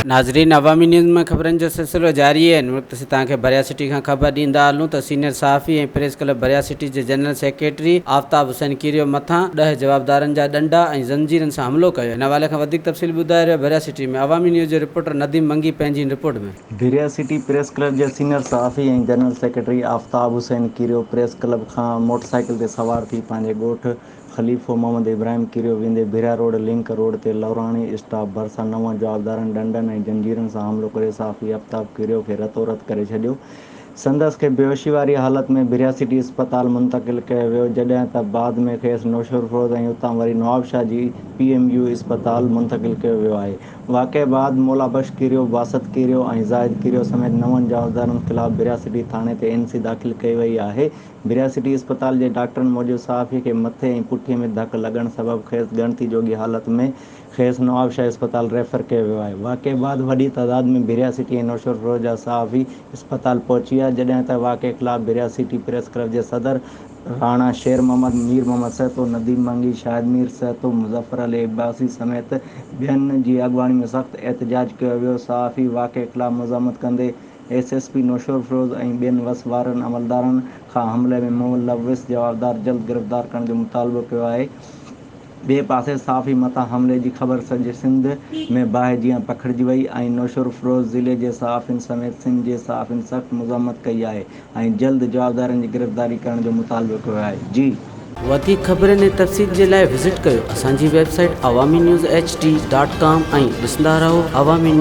नाज़रीन, अवामी न्यूज़ में ख़बरनि जो सिलसिलो जारी है। वक्त से तव्हांखे बरिया सिटी खां ख़बर ॾींदा हलूं त सीनियर सहाफ़ी ऐं प्रेस क्लब बरिया सिटी जे जनरल सेक्रेटरी आफ्ताब हुसैन कीरियो मथां 10 जवाबदारनि जा डंडा ऐं ज़ंजीरनि सां हमलो कयो। हिन हवाले खां वधीक तफ़सील ॿुधाए रहियो बरिया सिटी में अवामी न्यूज़ जो रिपोर्टर नदीम मंगी पंहिंजी रिपोर्ट में। बरिया सिटी प्रेस क्लब जे सीनियर सहाफ़ी ऐं जनरल सेक्रेटरी आफ्ताब हुसैन कीरियो प्रेस क्लब खां मोटरसाइकिल ते सवार थी पंहिंजे ॻोठु ख़लीफ़ो मोहम्मद इब्राहिम कीरियो वेंदे भिरा रोड लिंक रोड ते लौराणी स्टाफ भरिसां 9 जवाबदारनि डंडनि ऐं जंजीरनि सां हमलो करे सहाफ़ी आफ्ताब कीरियो खे रतोरत करे छॾियो। संदसि खे बेहोशी वारी हालत में बरिया सिटी अस्पताल मुंतक़िल कयो वियो, जॾहिं त बाद में खेसि नौशर फिरोज़ ऐं उतां वरी नवाबशाह जी PMU अस्पताल मुंतक़िल कयो वियो आहे। वाक़े बाद मौलाबख्श कीरियो, बासत कीरियो ऐं ज़ाहिद कीरियो समेत 9 जवाबदारनि ख़िलाफ़ बरिया सिटी थाणे ते NC दाख़िल कई वई आहे। बरिया सिटी अस्पताल जे डॉक्टरनि मूजिबि सहाफ़ी खे मथे ऐं पुठीअ में धकु लॻण सबबि खेसि ॻणती जोगी हालत में खेसि नवाबशाह अस्पताल रेफर कयो वियो आहे। वाक़े बाद वॾी तइदाद में बरिया सिटी ऐं नौशर फिरोज़ जा सहाफ़ी अस्पताल पहुची विया, जॾहिं त वाक़े ख़िलाफ़ बरिया सिटी प्रेस क्लब जे सदर राणा शेर मोहम्मद, मीर मोहम्मद सहतो, नदीम मंगी, शाहिद मीर सहतो, मुज़फ़र अली इब्बासी समेत ॿियनि जी अॻवानी में सख़्तु एहतजाज कयो वियो। सहाफ़ी वाक़े ख़िलाफ़ मज़ामत कंदे SSP नौशर फिरोज़ ऐं ॿियनि वस वारनि अमलदारनि खां हमले में मुलविस जवाबदार जल्द गिरफ़्तार करण जो मुतालबो कयो आहे। ॿिए पासे सहाफ़ी मथां हमले जी ख़बर सॼे सिंध में बाहि जीअं पखिड़िजी वई ऐं नौशर फिरोज़ ज़िले जे सहाफ़ियुनि समेत सिंध जे सहाफ़ियुनि सख़्तु मज़ामत कई आहे ऐं जल्द जवाबदारनि जी गिरफ़्तारी करण जो मुतालबो कयो आहे। जी वधीक ख़बरनि ऐं तफ़सील जे लाइ विज़िट कयो असांजी वेबसाइट awamiNewsHD.com ऐं ॾिसंदा रहो अवामी न्यूज़।